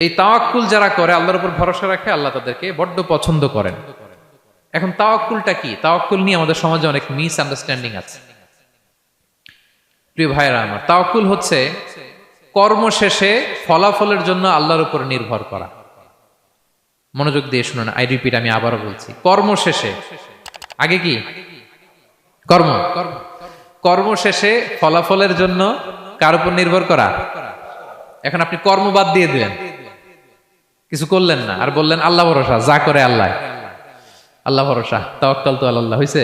এই তাওয়াক্কুল যারা করে, আল্লাহর উপর ভরসা রাখে, আল্লাহ তাদেরকে বড্ড পছন্দ করেন। এখন তাওয়াক্কুলটা কি? তাওয়াক্কুল নিয়ে আমাদের সমাজে অনেক মিস আন্ডারস্ট্যান্ডিং আছে। প্রিয় ভাইরা আমার, তাওয়াক্কুল হচ্ছে কর্ম শেষে ফলাফলের জন্য আল্লাহর উপর নির্ভর করা। মনোযোগ দিয়ে শুনুন, আই রিপিট, আমি আবারও বলছি, কর্ম শেষে আগে কি কর্ম, কর্ম শেষে ফলাফলের জন্য কার উপর নির্ভর করা। এখন আপনি কর্ম বাদ দিয়ে দিলেন, কিছু করলেন না, আর বললেন আল্লাহ ভরসা, যা করে আল্লাহ, আল্লাহ ভরসা, তাওয়াক্কাল তো আল্লাহ হয়েছে।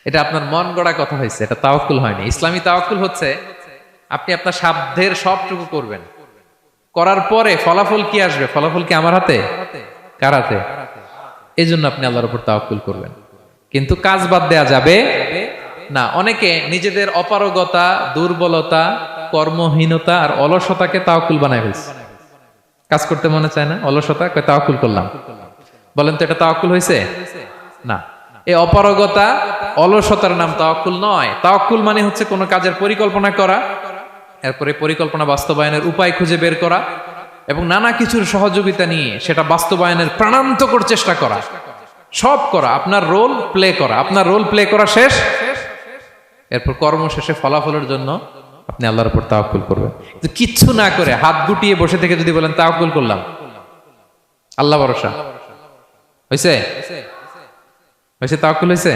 এটা আপনার মন গড়া কথা হয়েছে, এটা তাওয়াক্কুল হয়নি। ইসলামী তাওয়াক্কুল হচ্ছে আপনি আপনার সাধ্যের সবটুকু করবেন, করার পরে ফলাফল কি আসবে, ফলাফল কি আমার হাতে, কার হাতে? এই জন্য আপনি আল্লাহর উপর তাওয়াক্কুল করবেন, কিন্তু কাজ বাদ দেয়া যাবে না। অনেকে নিজেদের অপারগতা, দুর্বলতা, কর্মহীনতা আর অলসতাকে তাওয়াক্কুল বানায় ফেলছে। কাজ করতে মনে চায় না, অলসতা, তাওয়াক্কুল করলাম। বলেন তো এটা তাওয়াক্কুল হয়েছে? না। এই অপারগতা, অলসতার নাম তাওয়াক্কুল নয়। তাওয়াক্কুল মানে হচ্ছে কোনো কাজের পরিকল্পনা করা, এরপরে পরিকল্পনা বাস্তবায়নের উপায় খুঁজে বের করা এবং নানা কিছুর সহযোগিতা নিয়ে সেটা বাস্তবায়নের প্রাণান্তকর চেষ্টা করা, সব করা, আপনার রোল প্লে করা। আপনার রোল প্লে করা শেষ, এরপর কর্ম শেষে ফলাফলের জন্য আপনি আল্লাহর উপর তাওয়াক্কুল করবেন। কিন্তু কিচ্ছু না করে হাত গুটিয়ে বসে থেকে যদি বলেন তাওয়াক্কুল করলাম, আল্লাহ ভরসা, হয়েছে? হয়েছে? তাওয়াক্কুল হয়েছে?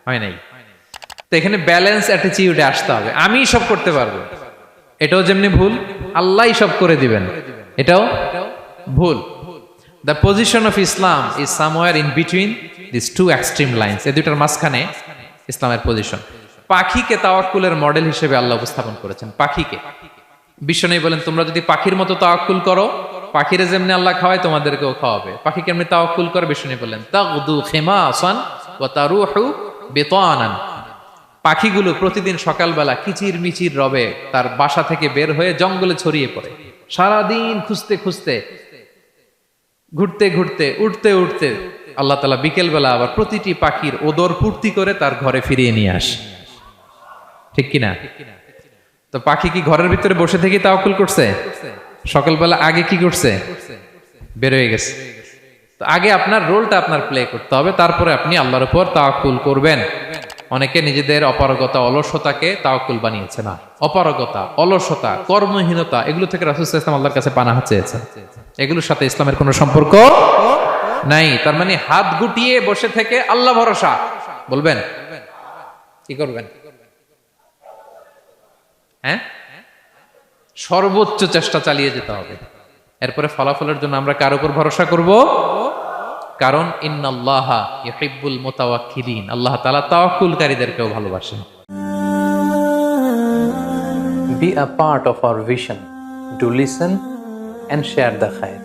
হয় নাই। তো এখানে ব্যালেন্স অ্যাটিটিউডে আসতে হবে। আমি সব করতে পারবো, এটাও যেমনি ভুল, আল্লাহই সব করে দিবেন, এটাও ভুল। The position of Islam is somewhere in between this two extreme lines. এই দুইটার মাঝখানে ইসলামের পজিশন। পাখিকে তাওয়াক্কুলের মডেল হিসেবে আল্লাহ উপস্থাপন করেছেন। পাখিকে বিশ্বনবী বলেন, তোমরা যদি পাখির মতো তাওয়াক্কুল করো, পাখিরে যেমনি আল্লাহ খাওয়ায় তোমাদেরকেও খাওয়াবে। পাখি কেমনি তাওয়াক্কুল করে? বিশ্বনবী বলেন, তাগদু খিমাসান ওয়া তারুহু বিতানান। পাখিগুলো প্রতিদিন সকালবেলা কিচির মিচির রবে তার বাসা থেকে বের হয়ে জঙ্গলে ছড়িয়ে পড়ে, সারাদিন খুঁজতে খুঁজতে, ঘুরতে ঘুরতে, উঠতে উঠতে আল্লাহ তাআলা বিকেল বেলা আবার প্রতিটি পাখির ওদর পূর্তি করে তার ঘরে ফিরিয়ে নিয়ে আসে। ঠিক কিনা? তো পাখি কি ঘরের ভিতরে বসে থেকে তাওয়াক্কুল করছে? সকালবেলা আগে কি করছে? বের হয়ে গেছে। তো আগে আপনার রোলটা আপনার প্লে করতে হবে, তারপরে আপনি আল্লাহর উপর তাওয়াক্কুল করবেন। অনেকে নিজেদের অপারগতা, অলসতাকে তাওয়াক্কুল বানিয়েছে। না, অপারগতা, অলসতা, কর্মহীনতা, এগুলো থেকে রাসূল সাল্লাল্লাহু আলাইহি ওয়াসাল্লাম আল্লাহর কাছে পানাহ চেয়েছেন। এগুলোর সাথে ইসলামের কোনো সম্পর্ক নাই। তার মানে হাত গুটিয়ে বসে থেকে আল্লাহ ভরসা বলবেন, কি করবেন? হ্যাঁ, সর্বোচ্চ চেষ্টা চালিয়ে যেতে হবে। এরপরে ফলাফলের জন্য আমরা কার উপর ভরসা করব? কারণ ইন্নাল্লাহা ইউহিব্বুল মুতাওয়াক্কিলিন, আল্লাহ তাআলা তাওয়াক্কুলকারীদেরকেও ভালোবাসেন। Be a part of our vision. Do listen and share the khair.